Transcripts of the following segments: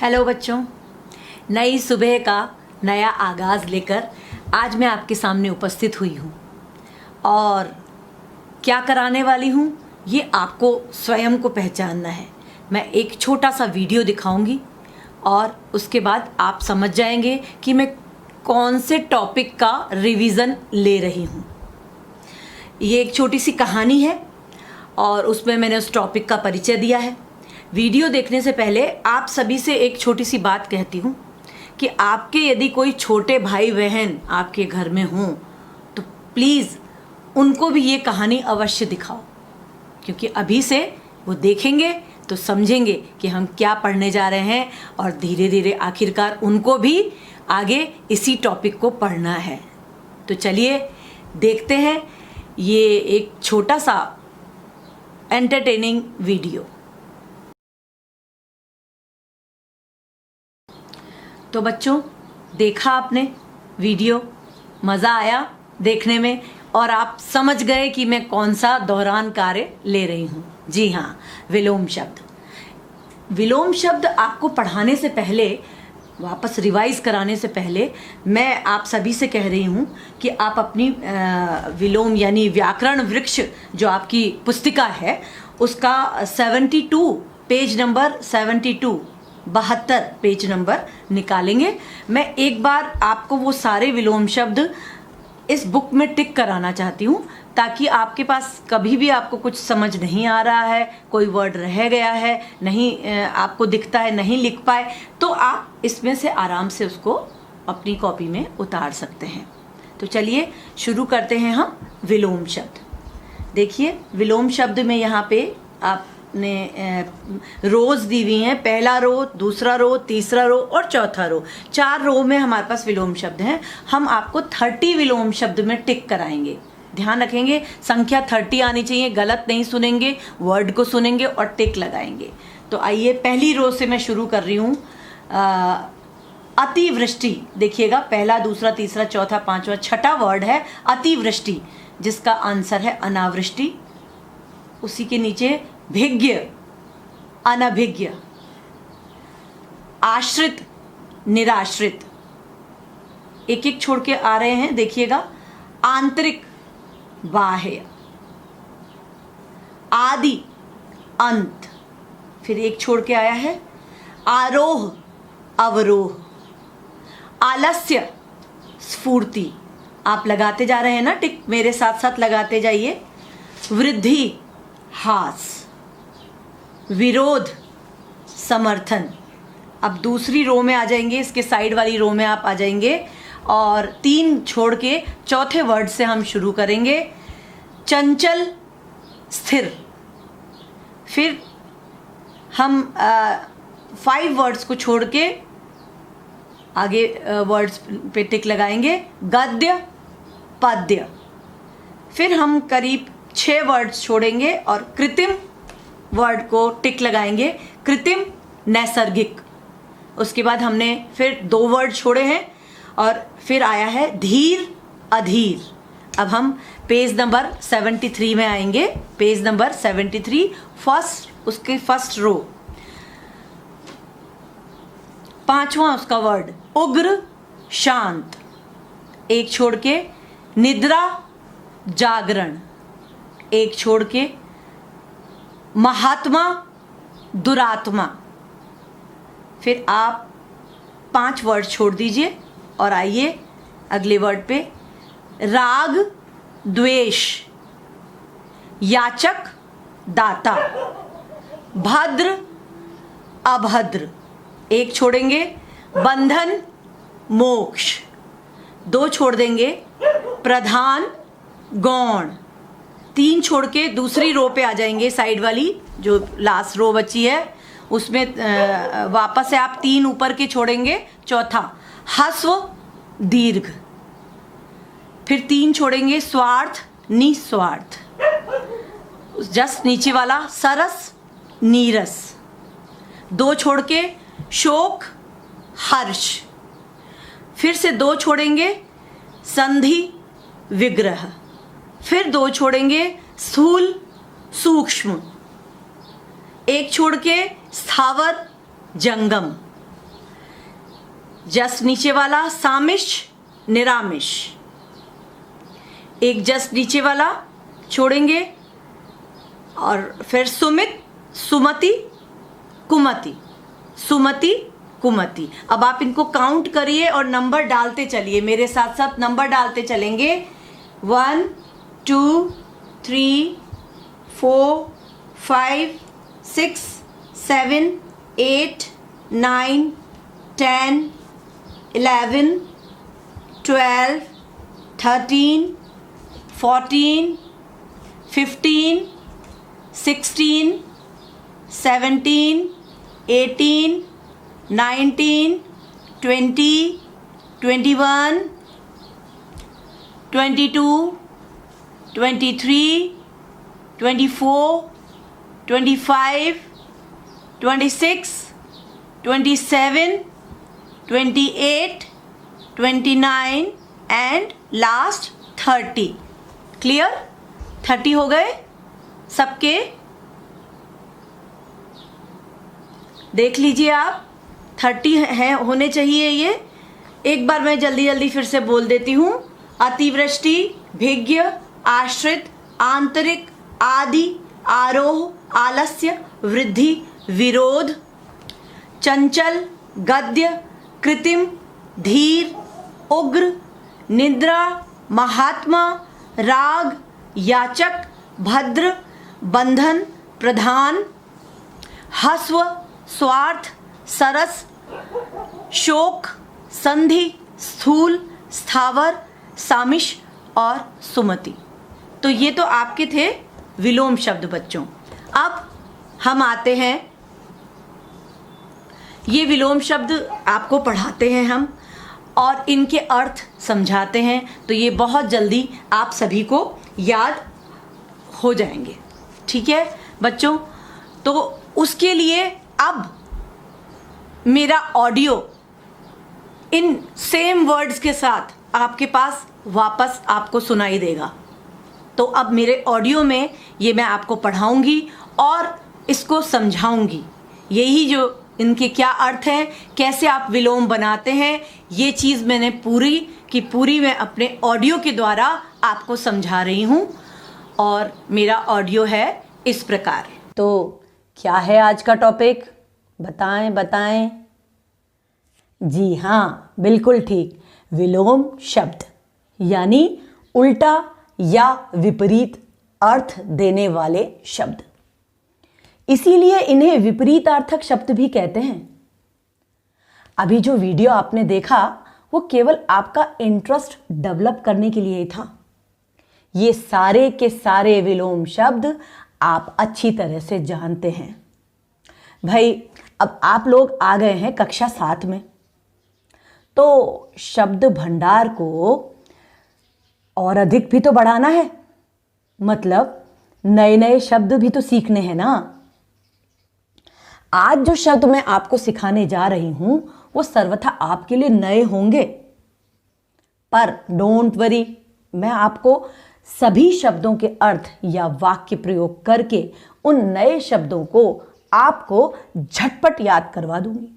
Hello बच्चों, नई सुबह का नया आगाज़ लेकर आज मैं आपके सामने उपस्थित हुई हूँ और क्या कराने वाली हूँ ये आपको स्वयं को पहचानना है। मैं एक छोटा सा वीडियो दिखाऊंगी और उसके बाद आप समझ जाएंगे कि मैं कौन से टॉपिक का रिवीज़न ले रही हूँ। ये एक छोटी सी कहानी है और उसमें मैंने उस टॉपिक का परिचय दिया है। वीडियो देखने से पहले आप सभी से एक छोटी सी बात कहती हूँ कि आपके यदि कोई छोटे भाई बहन आपके घर में हों तो प्लीज़ उनको भी ये कहानी अवश्य दिखाओ, क्योंकि अभी से वो देखेंगे तो समझेंगे कि हम क्या पढ़ने जा रहे हैं और धीरे धीरे आखिरकार उनको भी आगे इसी टॉपिक को पढ़ना है। तो चलिए देखते हैं ये एक छोटा सा एंटरटेनिंग वीडियो। तो बच्चों, देखा आपने वीडियो, मज़ा आया देखने में और आप समझ गए कि मैं कौन सा दोहरान कार्य ले रही हूँ। जी हाँ, विलोम शब्द। विलोम शब्द आपको पढ़ाने से पहले, वापस रिवाइज कराने से पहले मैं आप सभी से कह रही हूँ कि आप अपनी विलोम यानी व्याकरण वृक्ष जो आपकी पुस्तिका है उसका 72 पेज नंबर 72 पेज नंबर निकालेंगे। मैं एक बार आपको वो सारे विलोम शब्द इस बुक में टिक कराना चाहती हूँ ताकि आपके पास कभी भी आपको कुछ समझ नहीं आ रहा है, कोई वर्ड रह गया है, नहीं आपको दिखता है, नहीं लिख पाए, तो आप इसमें से आराम से उसको अपनी कॉपी में उतार सकते हैं। तो चलिए शुरू करते हैं हम विलोम शब्द। देखिए, विलोम शब्द में यहाँ पे आपने रोज दी हुई हैं, पहला रो, दूसरा रो, तीसरा रो और चौथा रो। 4 रो में हमारे पास विलोम शब्द हैं। हम आपको 30 विलोम शब्द में टिक कराएंगे। ध्यान रखेंगे संख्या 30 आनी चाहिए, गलत नहीं सुनेंगे, वर्ड को सुनेंगे और टिक लगाएंगे। तो आइए पहली रो से मैं शुरू कर रही हूँ। अतिवृष्टि। देखिएगा, पहला, दूसरा, तीसरा, चौथा, पांचवा, छठा वर्ड है अतिवृष्टि, जिसका आंसर है अनावृष्टि। उसी के नीचे भिज्ञ, अनभिज्ञ। आश्रित, निराश्रित। एक एक छोड़ के आ रहे हैं, देखिएगा। आंतरिक, बाह्य। आदि, अंत। फिर एक छोड़ के आया है आरोह, अवरोह। आलस्य, स्फूर्ति। आप लगाते जा रहे हैं ना टिक, मेरे साथ साथ लगाते जाइए। वृद्धि, हास। विरोध, समर्थन। अब दूसरी रो में आ जाएंगे, इसके साइड वाली रो में आप आ जाएंगे और 3 छोड़ के चौथे वर्ड से हम शुरू करेंगे। चंचल, स्थिर। फिर हम 5 वर्ड्स को छोड़ के आगे वर्ड्स पे टिक लगाएंगे। गद्य, पद्य। फिर हम करीब 6 वर्ड्स छोड़ेंगे और कृत्रिम वर्ड को टिक लगाएंगे। कृत्रिम, नैसर्गिक। उसके बाद हमने फिर 2 वर्ड छोड़े हैं और फिर आया है धीर, अधीर। अब हम पेज नंबर 73 में आएंगे। पेज नंबर 73, उसके फर्स्ट रो, 5वां उसका वर्ड उग्र, शांत। एक छोड़ के निद्रा, जागरण। एक छोड़ के महात्मा, दुरात्मा। फिर आप 5 वर्ड छोड़ दीजिए और आइए अगले वर्ड पे। राग, द्वेष। याचक, दाता। भद्र, अभद्र। एक छोड़ेंगे बंधन, मोक्ष। 2 छोड़ देंगे प्रधान, गौण। 3 छोड़ के दूसरी रो पे आ जाएंगे, साइड वाली जो लास्ट रो बची है उसमें वापस से आप 3 ऊपर के छोड़ेंगे। चौथा ह्रस्व, दीर्घ। फिर 3 छोड़ेंगे स्वार्थ, निस्वार्थ। जस्ट नीचे वाला सरस, नीरस। 2 छोड़ के शोक, हर्ष। फिर से 2 छोड़ेंगे संधि, विग्रह। फिर 2 छोड़ेंगे स्थूल, सूक्ष्म। एक छोड़ के स्थावर, जंगम। जस्ट नीचे वाला सामिश निरामिश, एक जस्ट नीचे वाला छोड़ेंगे और फिर सुमित सुमति कुमति, सुमति कुमति। अब आप इनको काउंट करिए और नंबर डालते चलिए, मेरे साथ साथ नंबर डालते चलेंगे। 1 2 3 4 5 6 7 8 9 10 11 12 13 14 15 16 17 18 19 20 21 22 23 24 25 26 27 28 29 एंड लास्ट 30। क्लियर? 30 हो गए सबके? देख लीजिए आप, 30 हैं, होने चाहिए ये। एक बार मैं जल्दी जल्दी फिर से बोल देती हूँ। अतिवृष्टि, भिज्ञ, आश्रित, आंतरिक, आदि, आरोह, आलस्य, वृद्धि, विरोध, चंचल, गद्य, कृत्रिम, धीर, उग्र, निद्रा, महात्मा, राग, याचक, भद्र, बंधन, प्रधान, हस्व, स्वार्थ, सरस, शोक, संधि, स्थूल, स्थावर, सामिश और सुमति। तो ये तो आपके थे विलोम शब्द बच्चों। अब हम आते हैं, ये विलोम शब्द आपको पढ़ाते हैं हम और इनके अर्थ समझाते हैं, तो ये बहुत जल्दी आप सभी को याद हो जाएंगे। ठीक है बच्चों? तो उसके लिए अब मेरा ऑडियो इन सेम वर्ड्स के साथ आपके पास वापस आपको सुनाई देगा। तो अब मेरे ऑडियो में ये मैं आपको पढ़ाऊंगी और इसको समझाऊंगी। यही जो इनके क्या अर्थ हैं, कैसे आप विलोम बनाते हैं, ये चीज़ मैंने पूरी की पूरी मैं अपने ऑडियो के द्वारा आपको समझा रही हूँ। और मेरा ऑडियो है इस प्रकार। तो क्या है आज का टॉपिक? बताएं बताएं। जी हाँ, बिल्कुल ठीक, विलोम शब्द यानी उल्टा या विपरीत अर्थ देने वाले शब्द। इसीलिए इन्हें विपरीतार्थक शब्द भी कहते हैं। अभी जो वीडियो आपने देखा वो केवल आपका इंटरेस्ट डेवलप करने के लिए ही था। ये सारे के सारे विलोम शब्द आप अच्छी तरह से जानते हैं। भाई अब आप लोग आ गए हैं कक्षा 7 में, तो शब्द भंडार को और अधिक भी तो बढ़ाना है, मतलब नए नए शब्द भी तो सीखने हैं ना। आज जो शब्द मैं आपको सिखाने जा रही हूं वो सर्वथा आपके लिए नए होंगे, पर डोंट वरी, मैं आपको सभी शब्दों के अर्थ या वाक्य प्रयोग करके उन नए शब्दों को आपको झटपट याद करवा दूंगी।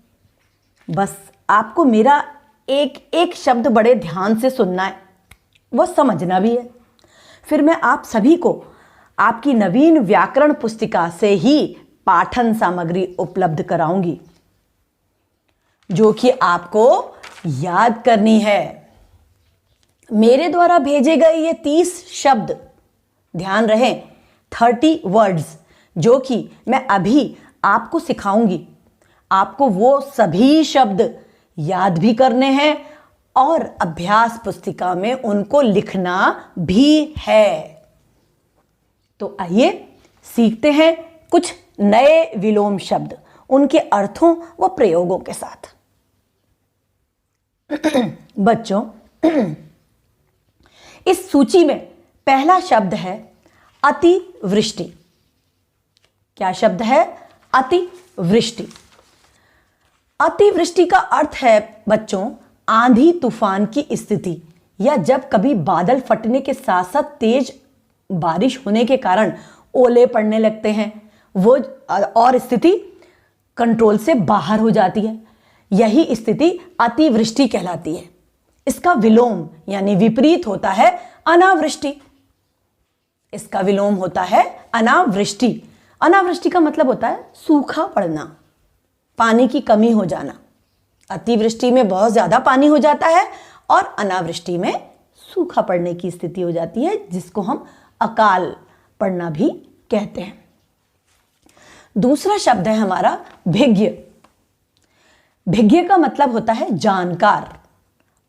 बस आपको मेरा एक एक शब्द बड़े ध्यान से सुनना है, वो समझना भी है। फिर मैं आप सभी को आपकी नवीन व्याकरण पुस्तिका से ही पाठन सामग्री उपलब्ध कराऊंगी, जो कि आपको याद करनी है। मेरे द्वारा भेजे गए ये 30 शब्द, ध्यान रहे 30 वर्ड्स, जो कि मैं अभी आपको सिखाऊंगी। आपको वो सभी शब्द याद भी करने हैं और अभ्यास पुस्तिका में उनको लिखना भी है। तो आइए सीखते हैं कुछ नए विलोम शब्द, उनके अर्थों व प्रयोगों के साथ। बच्चों, इस सूची में पहला शब्द है अतिवृष्टि। क्या शब्द है? अतिवृष्टि। अतिवृष्टि का अर्थ है बच्चों आंधी तूफान की स्थिति, या जब कभी बादल फटने के साथ साथ तेज बारिश होने के कारण ओले पड़ने लगते हैं, वो और स्थिति कंट्रोल से बाहर हो जाती है। यही स्थिति अतिवृष्टि कहलाती है। इसका विलोम यानी विपरीत होता है अनावृष्टि। इसका विलोम होता है अनावृष्टि। अनावृष्टि का मतलब होता है सूखा पड़ना, पानी की कमी हो जाना। अतिवृष्टि में बहुत ज्यादा पानी हो जाता है और अनावृष्टि में सूखा पड़ने की स्थिति हो जाती है, जिसको हम अकाल पड़ना भी कहते हैं। दूसरा शब्द है हमारा भिज्ञ। भिज्ञ का मतलब होता है जानकार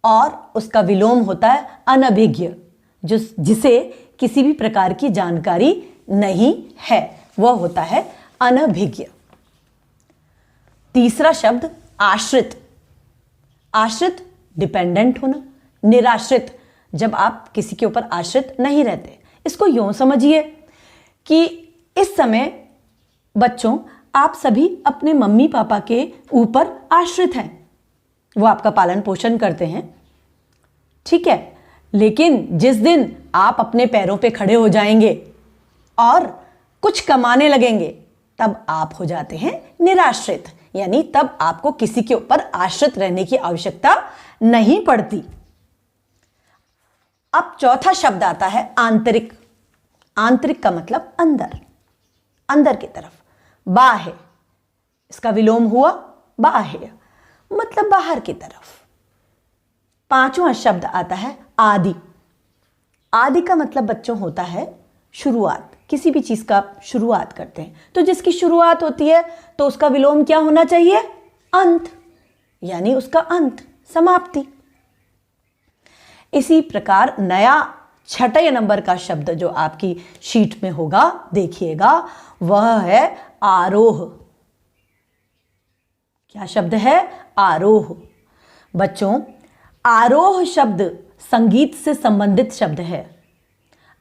और उसका विलोम होता है अनभिज्ञ, जिसे किसी भी प्रकार की जानकारी नहीं है, वह होता है अनभिज्ञ। तीसरा शब्द आश्रित। आश्रित डिपेंडेंट होना, निराश्रित जब आप किसी के ऊपर आश्रित नहीं रहते। इसको यूं समझिए कि इस समय बच्चों आप सभी अपने मम्मी पापा के ऊपर आश्रित हैं, वो आपका पालन पोषण करते हैं, ठीक है। लेकिन जिस दिन आप अपने पैरों पे खड़े हो जाएंगे और कुछ कमाने लगेंगे, तब आप हो जाते हैं निराश्रित, यानी तब आपको किसी के ऊपर आश्रित रहने की आवश्यकता नहीं पड़ती। अब चौथा शब्द आता है आंतरिक। आंतरिक का मतलब अंदर, अंदर की तरफ, बाह्य। इसका विलोम हुआ बाह्य, मतलब बाहर की तरफ। पांचवा शब्द आता है आदि। आदि का मतलब बच्चों होता है शुरुआत। किसी भी चीज का शुरुआत करते हैं तो जिसकी शुरुआत होती है तो उसका विलोम क्या होना चाहिए? अंत, यानी उसका अंत, समाप्ति। इसी प्रकार नया छठे नंबर का शब्द जो आपकी शीट में होगा, देखिएगा, वह है आरोह। क्या शब्द है? आरोह। बच्चों, आरोह शब्द संगीत से संबंधित शब्द है।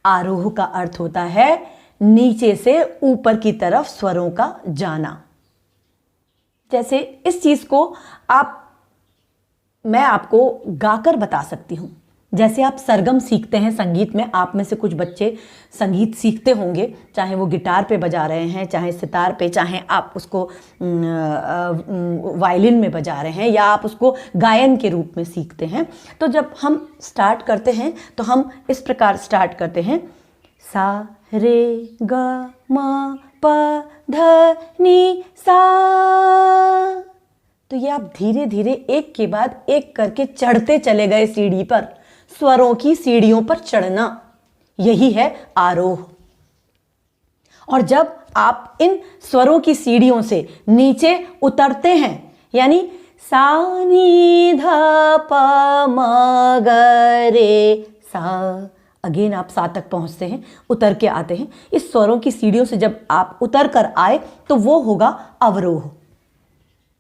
आरोह का अर्थ होता है नीचे से ऊपर की तरफ स्वरों का जाना। जैसे इस चीज को मैं आपको गाकर बता सकती हूं। जैसे आप सरगम सीखते हैं संगीत में, आप में से कुछ बच्चे संगीत सीखते होंगे, चाहे वो गिटार पे बजा रहे हैं, चाहे सितार पे, चाहे आप उसको वायलिन में बजा रहे हैं, या आप उसको गायन के रूप में सीखते हैं। तो जब हम स्टार्ट करते हैं तो हम इस प्रकार स्टार्ट करते हैं, सा रे ग म प ध नि सा। तो ये आप धीरे धीरे एक के बाद एक करके चढ़ते चले गए सीढ़ी पर, स्वरों की सीढ़ियों पर चढ़ना, यही है आरोह। और जब आप इन स्वरों की सीढ़ियों से नीचे उतरते हैं, यानी सा नी ध प म ग रे सा, अगेन आप सा तक पहुंचते हैं, उतर के आते हैं। इस स्वरों की सीढ़ियों से जब आप उतर कर आए तो वो होगा अवरोह।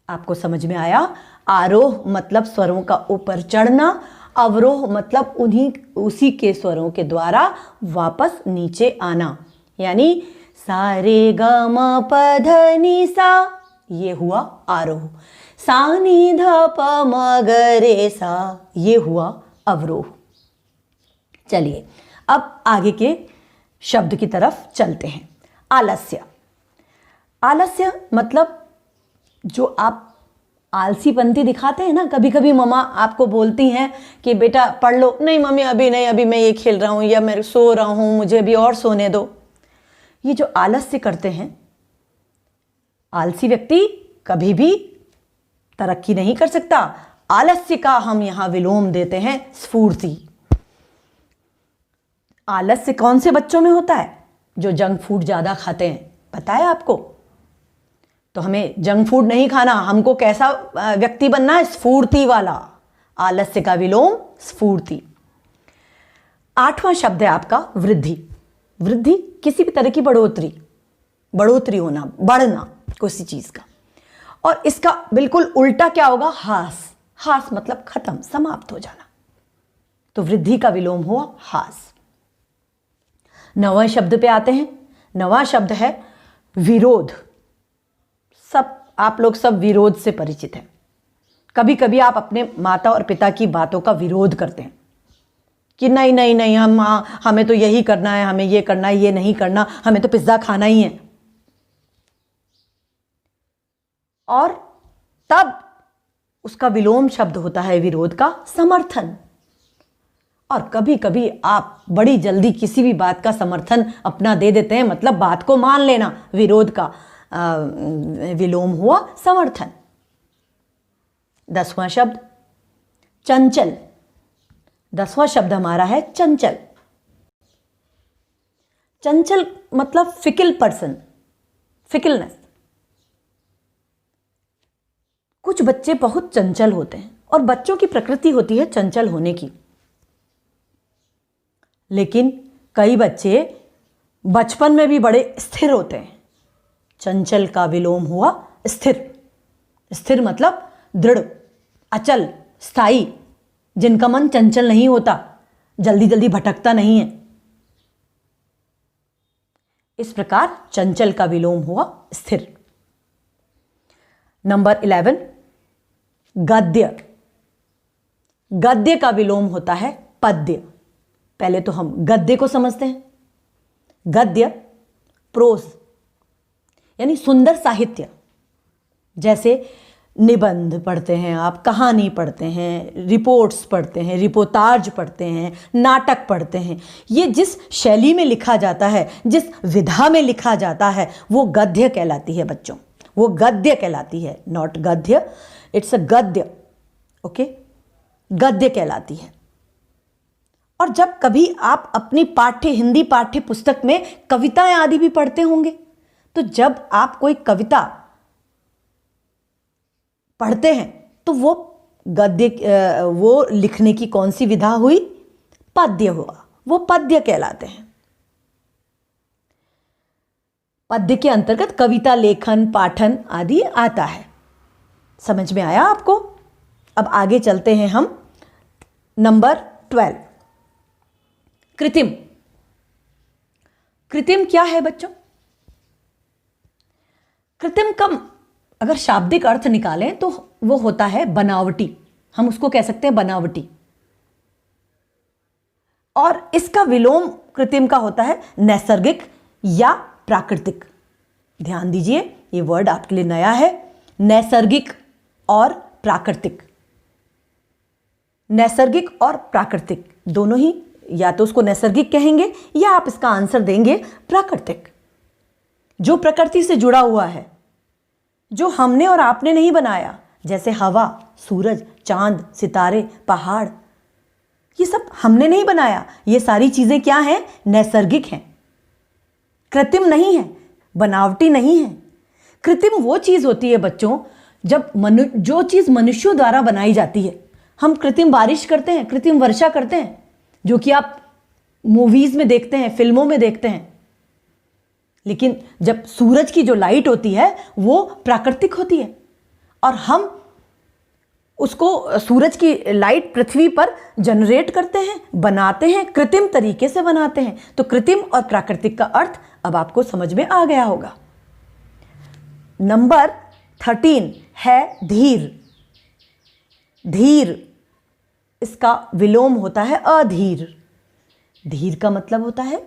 आपको समझ में आया? आरोह मतलब स्वरों का ऊपर चढ़ना, अवरोह मतलब उसी के स्वरों के द्वारा वापस नीचे आना, यानी सा रे ग म प ध नि सा, ये हुआ आरोह। सा नी ध प म ग रे सा, ये हुआ अवरोह। चलिए अब आगे के शब्द की तरफ चलते हैं। आलस्य। आलस्य मतलब जो आप आलसीपंती दिखाते हैं ना, कभी कभी मम्मा आपको बोलती हैं कि बेटा पढ़ लो, नहीं मम्मी अभी नहीं, अभी मैं ये खेल रहा हूँ या मैं सो रहा हूँ, मुझे अभी और सोने दो। ये जो आलस्य करते हैं, आलसी व्यक्ति कभी भी तरक्की नहीं कर सकता। आलस्य का हम यहां विलोम देते हैं स्फूर्ति। आलस्य कौन से बच्चों में होता है? जो जंक फूड ज्यादा खाते हैं, पता है आपको? तो हमें जंक फूड नहीं खाना, हमको कैसा व्यक्ति बनना है? स्फूर्ति वाला। आलस्य का विलोम स्फूर्ति। आठवां शब्द है आपका वृद्धि। वृद्धि किसी भी तरह की बढ़ोतरी, बढ़ोतरी होना, बढ़ना किसी चीज का। और इसका बिल्कुल उल्टा क्या होगा? हास। हास मतलब खत्म, समाप्त हो जाना। तो वृद्धि का विलोम हुआ हास। नवा शब्द पे आते हैं। नवा शब्द है विरोध। आप लोग सब विरोध से परिचित हैं। कभी कभी आप अपने माता और पिता की बातों का विरोध करते हैं कि नहीं नहीं नहीं, हमें तो यही करना है, हमें ये करना है, ये नहीं करना, हमें तो पिज्जा खाना ही है। और तब उसका विलोम शब्द होता है विरोध का समर्थन। और कभी कभी आप बड़ी जल्दी किसी भी बात का समर्थन अपना दे देते हैं, मतलब बात को मान लेना, विरोध का विलोम हुआ समर्थन। 10वां शब्द चंचल। 10वां शब्द हमारा है चंचल। चंचल मतलब फिकल पर्सन, फिकलनेस। कुछ बच्चे बहुत चंचल होते हैं और बच्चों की प्रकृति होती है चंचल होने की, लेकिन कई बच्चे बचपन में भी बड़े स्थिर होते हैं। चंचल का विलोम हुआ स्थिर। स्थिर मतलब दृढ़, अचल, स्थायी, जिनका मन चंचल नहीं होता, जल्दी जल्दी भटकता नहीं है। इस प्रकार चंचल का विलोम हुआ स्थिर। नंबर 11 गद्य। गद्य का विलोम होता है पद्य। पहले तो हम गद्य को समझते हैं। गद्य प्रोज यानी सुंदर साहित्य, जैसे निबंध पढ़ते हैं आप, कहानी पढ़ते हैं, रिपोर्ट्स पढ़ते हैं, रिपोर्टाज पढ़ते हैं, नाटक पढ़ते हैं। ये जिस शैली में लिखा जाता है, जिस विधा में लिखा जाता है, वो गद्य कहलाती है बच्चों। वो गद्य कहलाती है, नॉट गद्य, इट्स अ गद्य। ओके, गद्य कहलाती है। और जब कभी आप अपनी हिंदी पाठ्य पुस्तक में कविताएं आदि भी पढ़ते होंगे, तो जब आप कोई कविता पढ़ते हैं तो वो गद्य, वो लिखने की कौन सी विधा हुई? पद्य हुआ। वो पद्य कहलाते हैं। पद्य के अंतर्गत कविता लेखन, पाठन आदि आता है। समझ में आया आपको? अब आगे चलते हैं हम। नंबर 12 कृत्रिम। कृत्रिम क्या है बच्चों? कृत्रिम का अगर शाब्दिक अर्थ निकालें तो वो होता है बनावटी। हम उसको कह सकते हैं बनावटी। और इसका विलोम कृत्रिम का होता है नैसर्गिक या प्राकृतिक। ध्यान दीजिए, ये वर्ड आपके लिए नया है, नैसर्गिक और प्राकृतिक। नैसर्गिक और प्राकृतिक दोनों ही, या तो उसको नैसर्गिक कहेंगे या आप इसका आंसर देंगे प्राकृतिक। जो प्रकृति से जुड़ा हुआ है, जो हमने और आपने नहीं बनाया, जैसे हवा, सूरज, चांद, सितारे, पहाड़, ये सब हमने नहीं बनाया। ये सारी चीजें क्या हैं? नैसर्गिक हैं, कृत्रिम नहीं है, बनावटी नहीं है। कृत्रिम वो चीज होती है बच्चों, जब जो चीज मनुष्यों द्वारा बनाई जाती है। हम कृत्रिम बारिश करते हैं, कृत्रिम वर्षा करते हैं, जो कि आप मूवीज में देखते हैं, फिल्मों में देखते हैं। लेकिन जब सूरज की जो लाइट होती है वो प्राकृतिक होती है, और हम उसको, सूरज की लाइट पृथ्वी पर जनरेट करते हैं, बनाते हैं, कृत्रिम तरीके से बनाते हैं। तो कृत्रिम और प्राकृतिक का अर्थ अब आपको समझ में आ गया होगा। नंबर 13 है धीर। धीर, इसका विलोम होता है अधीर। धीर का मतलब होता है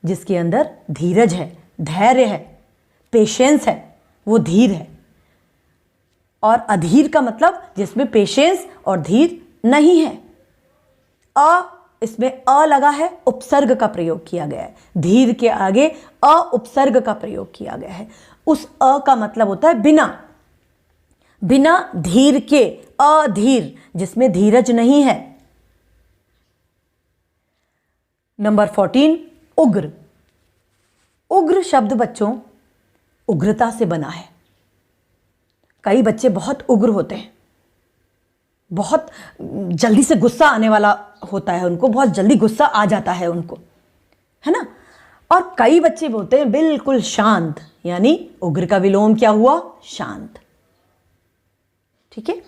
जिसके अंदर धीरज है, धैर्य है, पेशेंस है, वो धीर है। और अधीर का मतलब जिसमें पेशेंस और धीर नहीं है। इसमें अ लगा है, उपसर्ग का प्रयोग किया गया है। धीर के आगे उपसर्ग का प्रयोग किया गया है। उस अ का मतलब होता है बिना। बिना धीर के अधीर, जिसमें धीरज नहीं है। नंबर 14 उग्र। उग्र शब्द बच्चों उग्रता से बना है। कई बच्चे बहुत उग्र होते हैं, बहुत जल्दी से गुस्सा आने वाला होता है उनको, बहुत जल्दी गुस्सा आ जाता है उनको, है ना। और कई बच्चे होते हैं बिल्कुल शांत, यानी उग्र का विलोम क्या हुआ? शांत। ठीक है।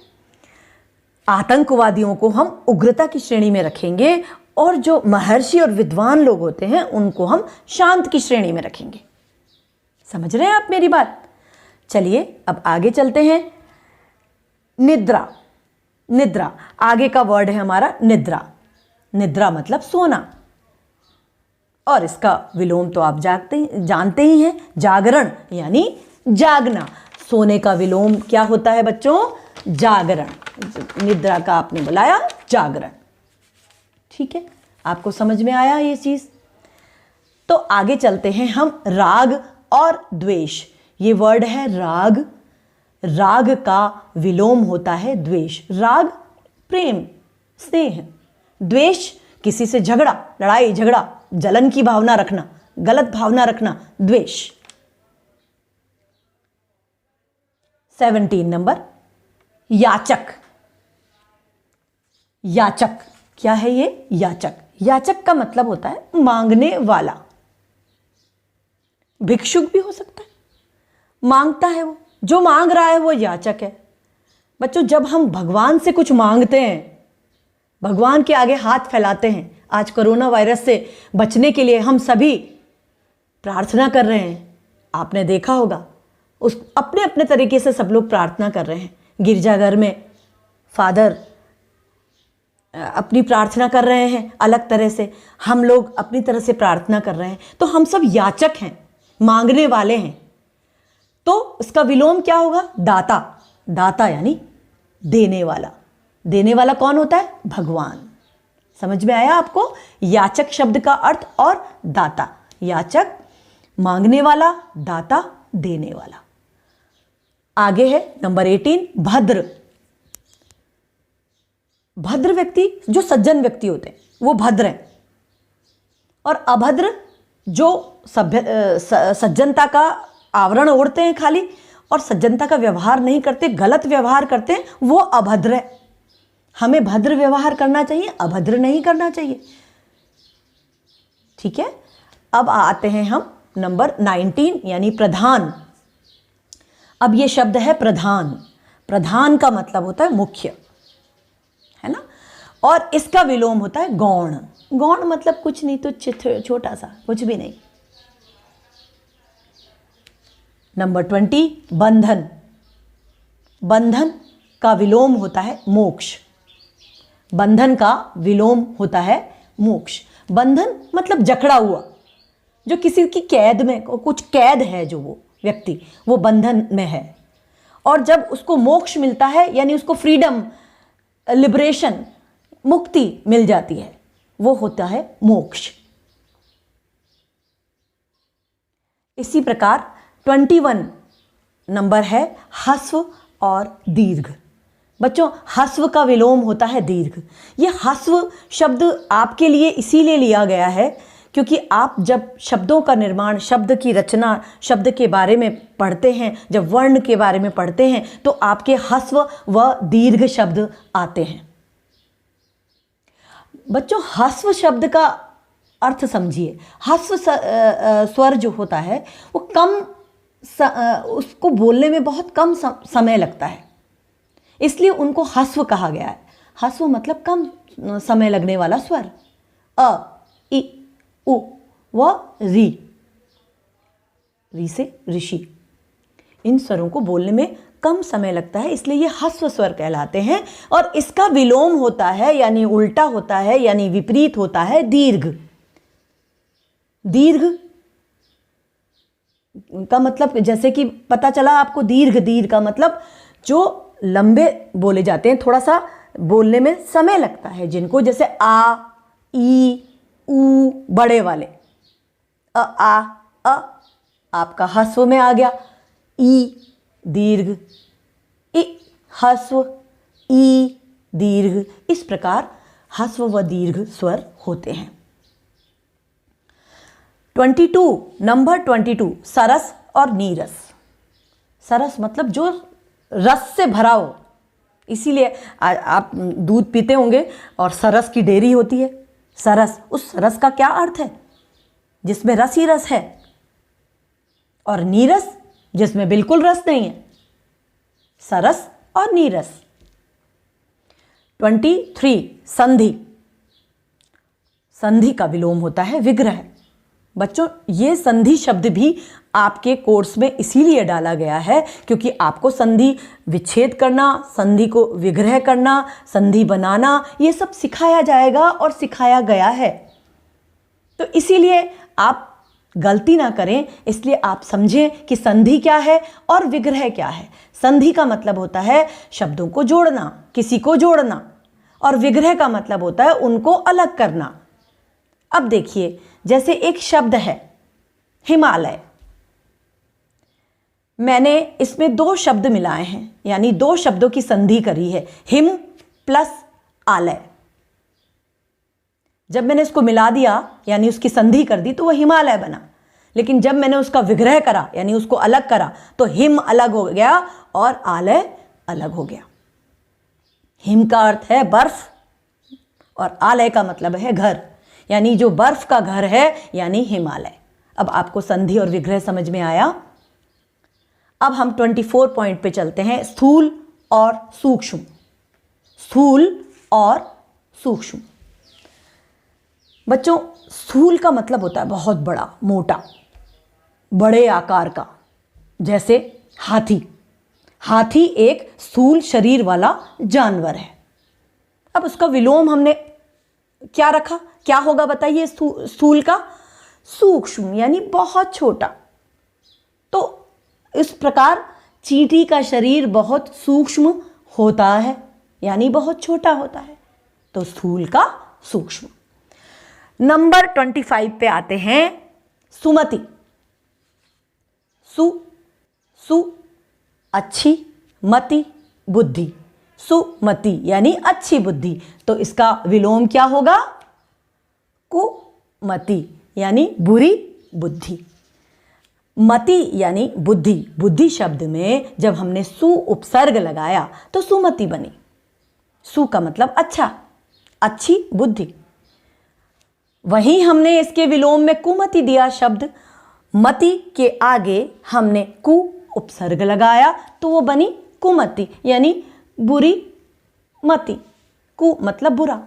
आतंकवादियों को हम उग्रता की श्रेणी में रखेंगे, और जो महर्षि और विद्वान लोग होते हैं उनको हम शांत की श्रेणी में रखेंगे। समझ रहे हैं आप मेरी बात? चलिए अब आगे चलते हैं। निद्रा। निद्रा, आगे का वर्ड है हमारा निद्रा। निद्रा मतलब सोना, और इसका विलोम तो आप जानते ही हैं, जागरण यानी जागना। सोने का विलोम क्या होता है बच्चों? जागरण, निद्रा का आपने बुलाया जागरण। ठीक है, आपको समझ में आया ये चीज। तो आगे चलते हैं हम, राग और द्वेष। ये वर्ड है राग, राग का विलोम होता है द्वेष। राग प्रेम स्नेह, द्वेष किसी से झगड़ा, लड़ाई झगड़ा, जलन की भावना रखना, गलत भावना रखना, द्वेष। 17 नंबर, याचक। याचक क्या है ये? याचक, याचक का मतलब होता है मांगने वाला। भिक्षुक भी हो सकता है, मांगता है, वो जो मांग रहा है वो याचक है। बच्चों, जब हम भगवान से कुछ मांगते हैं, भगवान के आगे हाथ फैलाते हैं, आज कोरोना वायरस से बचने के लिए हम सभी प्रार्थना कर रहे हैं। आपने देखा होगा, उस अपने अपने तरीके से सब लोग प्रार्थना कर रहे हैं। गिरजाघर में फादर अपनी प्रार्थना कर रहे हैं अलग तरह से, हम लोग अपनी तरह से प्रार्थना कर रहे हैं। तो हम सब याचक हैं, मांगने वाले हैं। तो इसका विलोम क्या होगा? दाता। दाता यानी देने वाला। देने वाला कौन होता है? भगवान। समझ में आया आपको याचक शब्द का अर्थ और दाता? याचक मांगने वाला, दाता देने वाला। आगे है नंबर 18, भद्र। भद्र व्यक्ति, जो सज्जन व्यक्ति होते हैं वो भद्र हैं, और अभद्र जो सज्जनता का आवरण ओढ़ते हैं खाली और सज्जनता का व्यवहार नहीं करते, गलत व्यवहार करते हैं, वो अभद्र है। हमें भद्र व्यवहार करना चाहिए, अभद्र नहीं करना चाहिए। ठीक है, अब आते हैं हम नंबर 19 यानी प्रधान। अब ये शब्द है प्रधान। प्रधान का मतलब होता है मुख्य, है ना, और इसका विलोम होता है गौण। गौण मतलब कुछ नहीं, तो छोटा सा, कुछ भी नहीं। नंबर 20, बंधन। बंधन का विलोम होता है मोक्ष। बंधन का विलोम होता है मोक्ष। बंधन मतलब जकड़ा हुआ, जो किसी की कैद में, कुछ कैद है जो वो व्यक्ति, वो बंधन में है, और जब उसको मोक्ष मिलता है यानी उसको फ्रीडम, लिबरेशन, मुक्ति मिल जाती है, वो होता है मोक्ष। इसी प्रकार 21 नंबर है हस्व और दीर्घ। बच्चों, हस्व का विलोम होता है दीर्घ। ये हस्व शब्द आपके लिए इसीलिए लिया गया है क्योंकि आप जब शब्दों का निर्माण, शब्द की रचना, शब्द के बारे में पढ़ते हैं, जब वर्ण के बारे में पढ़ते हैं, तो आपके हस्व व दीर्घ शब्द आते हैं। बच्चों, हस्व शब्द का अर्थ समझिए। हस्व स्वर जो होता है वो उसको बोलने में बहुत कम समय लगता है, इसलिए उनको हस्व कहा गया है। हस्व मतलब कम समय लगने वाला स्वर। अ, इ, उ व री। री से ऋषि। इन स्वरों को बोलने में कम समय लगता है, इसलिए ये हस्व स्वर कहलाते हैं। और इसका विलोम होता है यानी उल्टा होता है यानी विपरीत होता है दीर्घ। दीर्घ का मतलब, जैसे कि पता चला आपको, दीर्घ का मतलब जो लंबे बोले जाते हैं, थोड़ा सा बोलने में समय लगता है जिनको, जैसे आ, ई, ऊ, बड़े वाले। अ आपका हस्व में आ गया। ई दीर्घ, इ हस्व, ई दीर्घ। इस प्रकार हस्व व दीर्घ स्वर होते हैं। 22 नंबर 22, सरस और नीरस। सरस मतलब जो रस से भरा हो, इसीलिए आप दूध पीते होंगे और सरस की डेयरी होती है। सरस, उस रस का क्या अर्थ है? जिसमें रस ही रस है। और नीरस जिसमें बिल्कुल रस नहीं है। सरस और नीरस। 23 संधि। संधि का विलोम होता है विग्रह। बच्चों, ये संधि शब्द भी आपके कोर्स में इसीलिए डाला गया है क्योंकि आपको संधि विच्छेद करना, संधि को विग्रह करना, संधि बनाना, ये सब सिखाया जाएगा और सिखाया गया है। तो इसीलिए आप गलती ना करें, इसलिए आप समझें कि संधि क्या है और विग्रह क्या है। संधि का मतलब होता है शब्दों को जोड़ना, किसी को जोड़ना, और विग्रह का मतलब होता है उनको अलग करना। अब देखिए, जैसे एक शब्द है हिमालय, मैंने इसमें दो शब्द मिलाए हैं, यानी दो शब्दों की संधि करी है, हिम प्लस आलय। जब मैंने इसको मिला दिया यानी उसकी संधि कर दी तो वह हिमालय बना, लेकिन जब मैंने उसका विग्रह करा यानी उसको अलग करा तो हिम अलग हो गया और आलय अलग हो गया। हिम का अर्थ है बर्फ और आलय का मतलब है घर, यानी जो बर्फ का घर है यानी हिमालय। अब आपको संधि और विग्रह समझ में आया। अब हम 24 पॉइंट पे चलते हैं, स्थूल और सूक्ष्म। स्थूल और सूक्ष्म। बच्चों, स्थूल का मतलब होता है बहुत बड़ा, मोटा, बड़े आकार का, जैसे हाथी। हाथी एक स्थूल शरीर वाला जानवर है। अब उसका विलोम हमने क्या रखा, क्या होगा बताइए स्थूल का? सूक्ष्म, यानी बहुत छोटा। तो इस प्रकार चींटी का शरीर बहुत सूक्ष्म होता है, यानी बहुत छोटा होता है, तो स्थूल का सूक्ष्म। नंबर 25 पे आते हैं, सुमति। सु अच्छी, मति बुद्धि, सुमति यानी अच्छी बुद्धि, तो इसका विलोम क्या होगा? कुमति यानी बुरी बुद्धि। मति यानी बुद्धि। बुद्धि शब्द में जब हमने सु उपसर्ग लगाया तो सुमति बनी। सु का मतलब अच्छा, अच्छी बुद्धि। वहीं हमने इसके विलोम में कुमति दिया शब्द, मति के आगे हमने कु उपसर्ग लगाया तो वो बनी कुमति, यानी बुरी मति। कु मतलब बुरा।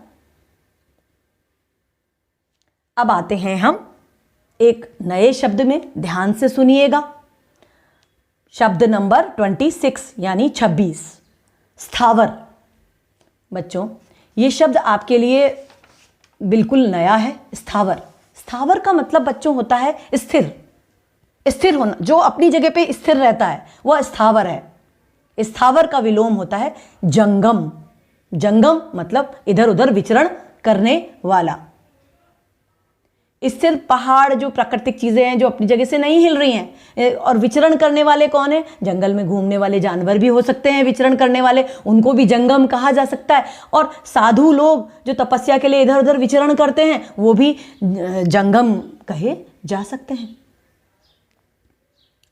अब आते हैं हम एक नए शब्द में, ध्यान से सुनिएगा। शब्द नंबर 26 यानी 26, स्थावर। बच्चों, ये शब्द आपके लिए बिल्कुल नया है। स्थावर, स्थावर का मतलब बच्चों होता है स्थिर, स्थिर होना, जो अपनी जगह पे स्थिर रहता है वह स्थावर है। स्थावर का विलोम होता है जंगम। जंगम मतलब इधर उधर विचरण करने वाला। स्थिर पहाड़, जो प्राकृतिक चीजें हैं जो अपनी जगह से नहीं हिल रही हैं, और विचरण करने वाले कौन है? जंगल में घूमने वाले जानवर भी हो सकते हैं विचरण करने वाले, उनको भी जंगम कहा जा सकता है। और साधु लोग जो तपस्या के लिए इधर उधर विचरण करते हैं वो भी जंगम कहे जा सकते हैं।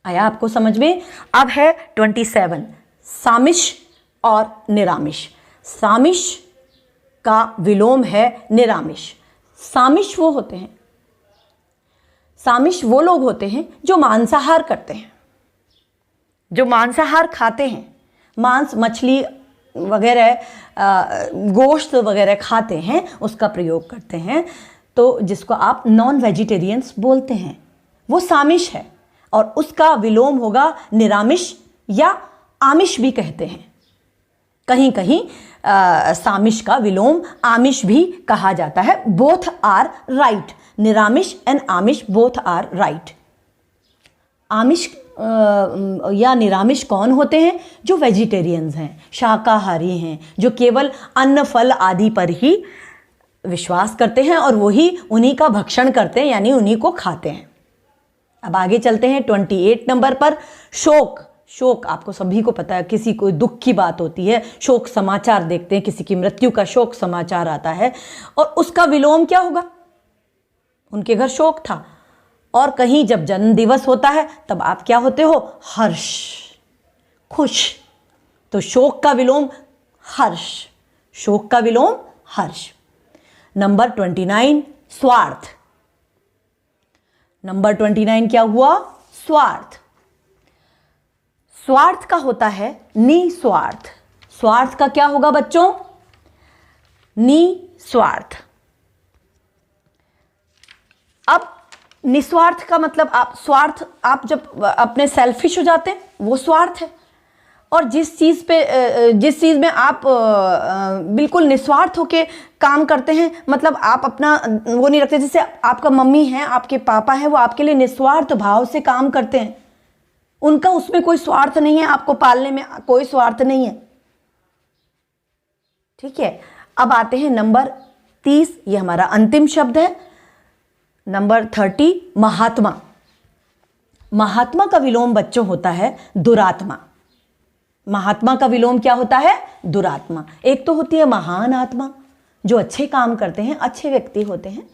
आया आपको समझ में? अब है 27, सामिश और निरामिष। सामिश का विलोम है निरामिष। सामिश वो होते हैं, सामिश वो लोग होते हैं जो मांसाहार करते हैं, जो मांसाहार खाते हैं, मांस मछली वगैरह गोश्त वगैरह खाते हैं, उसका प्रयोग करते हैं, तो जिसको आप नॉन वेजिटेरियंस बोलते हैं वो सामिश है। और उसका विलोम होगा निरामिष या आमिष भी कहते हैं। कहीं कहीं सामिश का विलोम आमिष भी कहा जाता है। बोथ आर राइट, निरामिष एंड आमिष बोथ आर राइट। आमिष या निरामिष कौन होते हैं? जो वेजिटेरियंस हैं, शाकाहारी हैं, जो केवल अन्न फल आदि पर ही विश्वास करते हैं और वही उन्हीं का भक्षण करते हैं, यानी उन्हीं को खाते हैं। अब आगे चलते हैं 28 नंबर पर, शोक। शोक आपको सभी को पता है, किसी को दुख की बात होती है, शोक समाचार देखते हैं, किसी की मृत्यु का शोक समाचार आता है, और उसका विलोम क्या होगा? उनके घर शोक था, और कहीं जब जन्म दिवस होता है तब आप क्या होते हो? हर्ष, खुश। तो शोक का विलोम हर्ष, शोक का विलोम हर्ष। नंबर 29, स्वार्थ। नंबर 29 क्या हुआ? स्वार्थ। स्वार्थ का होता है निस्वार्थ। स्वार्थ का क्या होगा बच्चों? निस्वार्थ। अब निस्वार्थ का मतलब, आप स्वार्थ, आप जब अपने सेल्फिश हो जाते हैं वो स्वार्थ है, और जिस चीज़ में आप बिल्कुल निस्वार्थ होके काम करते हैं, मतलब आप अपना वो नहीं रखते, जैसे आपका मम्मी है, आपके पापा हैं, वो आपके लिए निस्वार्थ भाव से काम करते हैं, उनका उसमें कोई स्वार्थ नहीं है, आपको पालने में कोई स्वार्थ नहीं है। ठीक है, अब आते हैं नंबर 30, ये हमारा अंतिम शब्द है। नंबर 30, महात्मा। महात्मा का विलोम बच्चों होता है दुरात्मा। महात्मा का विलोम क्या होता है? दुरात्मा। एक तो होती है महान आत्मा, जो अच्छे काम करते हैं, अच्छे व्यक्ति होते हैं।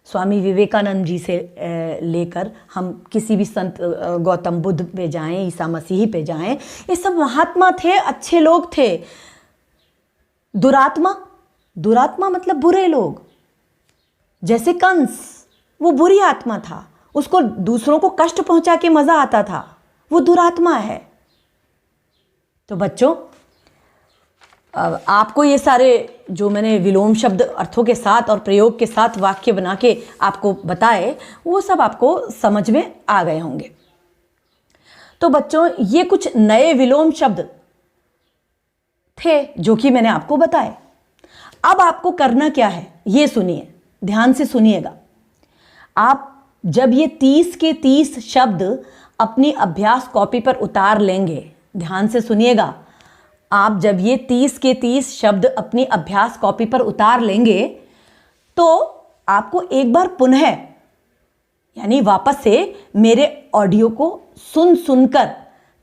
स्वामी विवेकानंद जी से लेकर हम किसी भी संत, गौतम बुद्ध पे जाएं, ईसा मसीह पे जाएं, ये सब महात्मा थे, अच्छे लोग थे। दुरात्मा मतलब बुरे लोग, जैसे कंस, वो बुरी आत्मा था, उसको दूसरों को कष्ट पहुंचा के मजा आता था, वो दुरात्मा है। तो बच्चों, आपको ये सारे जो मैंने विलोम शब्द अर्थों के साथ और प्रयोग के साथ वाक्य बना के आपको बताए, वो सब आपको समझ में आ गए होंगे। तो बच्चों, ये कुछ नए विलोम शब्द थे जो कि मैंने आपको बताए। अब आपको करना क्या है, ये सुनिए, ध्यान से सुनिएगा। आप जब ये 30 के 30 शब्द अपनी अभ्यास कॉपी पर उतार लेंगे, ध्यान से सुनिएगा, आप जब ये 30 के 30 शब्द अपनी अभ्यास कॉपी पर उतार लेंगे, तो आपको एक बार पुनः यानी वापस से मेरे ऑडियो को सुनकर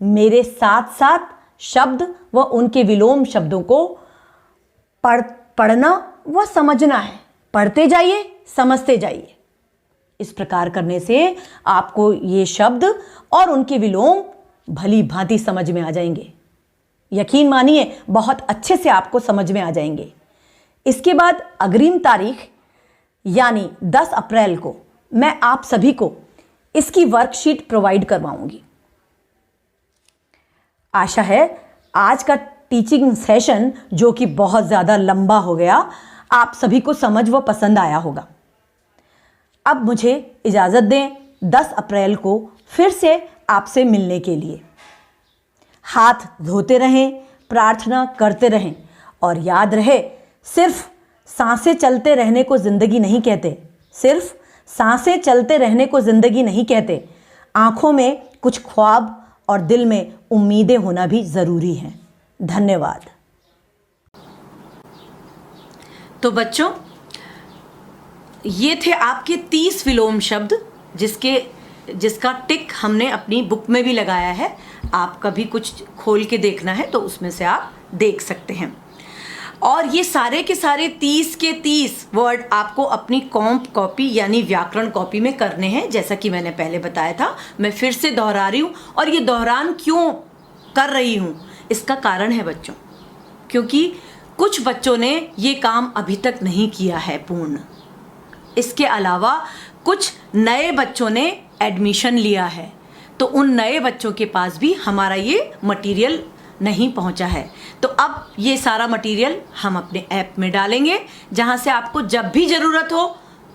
मेरे साथ साथ शब्द व उनके विलोम शब्दों को पढ़ना व समझना है। पढ़ते जाइए, समझते जाइए। इस प्रकार करने से आपको ये शब्द और उनके विलोम भली भांति समझ में आ जाएंगे। यकीन मानिए, बहुत अच्छे से आपको समझ में आ जाएंगे। इसके बाद अग्रिम तारीख यानी 10 अप्रैल को मैं आप सभी को इसकी वर्कशीट प्रोवाइड करवाऊंगी। आशा है आज का टीचिंग सेशन, जो कि बहुत ज़्यादा लंबा हो गया, आप सभी को समझ व पसंद आया होगा। अब मुझे इजाज़त दें 10 अप्रैल को फिर से आपसे मिलने के लिए। हाथ धोते रहें, प्रार्थना करते रहें, और याद रहे, सिर्फ सांसें चलते रहने को ज़िंदगी नहीं कहते। सिर्फ सांसें चलते रहने को ज़िंदगी नहीं कहते। आँखों में कुछ ख्वाब और दिल में उम्मीदें होना भी ज़रूरी हैं। धन्यवाद। तो बच्चों, ये थे आपके 30 विलोम शब्द, जिसका टिक हमने अपनी बुक में भी लगाया है। आप कभी कुछ खोल के देखना है तो उसमें से आप देख सकते हैं। और ये सारे के सारे 30 के 30 वर्ड आपको अपनी कॉम्प कॉपी यानी व्याकरण कॉपी में करने हैं, जैसा कि मैंने पहले बताया था। मैं फिर से दोहरा रही हूँ, और ये दोहरान क्यों कर रही हूँ, इसका कारण है बच्चों, क्योंकि कुछ बच्चों ने ये काम अभी तक नहीं किया है पूर्ण। इसके अलावा कुछ नए बच्चों ने एडमिशन लिया है, तो उन नए बच्चों के पास भी हमारा ये मटेरियल नहीं पहुंचा है। तो अब ये सारा मटेरियल हम अपने ऐप में डालेंगे, जहां से आपको जब भी ज़रूरत हो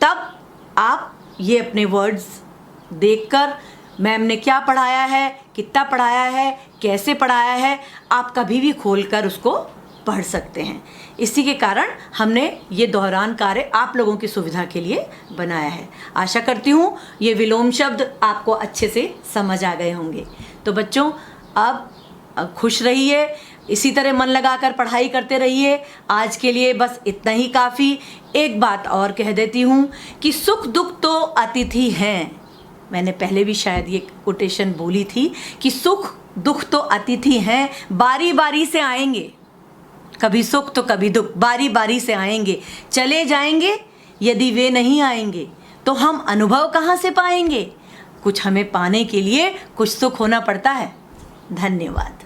तब आप ये अपने वर्ड्स देखकर, मैम ने क्या पढ़ाया है, कितना पढ़ाया है, कैसे पढ़ाया है, आप कभी भी खोलकर उसको पढ़ सकते हैं। इसी के कारण हमने ये दोहरान कार्य आप लोगों की सुविधा के लिए बनाया है। आशा करती हूँ ये विलोम शब्द आपको अच्छे से समझ आ गए होंगे। तो बच्चों, अब खुश रहिए, इसी तरह मन लगाकर पढ़ाई करते रहिए। आज के लिए बस इतना ही काफ़ी। एक बात और कह देती हूँ कि सुख दुख तो अतिथि हैं। मैंने पहले भी शायद ये कोटेशन बोली थी कि सुख दुख तो अतिथि हैं, बारी बारी से आएंगे। कभी सुख तो कभी दुख, बारी बारी से आएंगे, चले जाएंगे। यदि वे नहीं आएंगे तो हम अनुभव कहाँ से पाएंगे? कुछ हमें पाने के लिए कुछ सुख होना पड़ता है। धन्यवाद।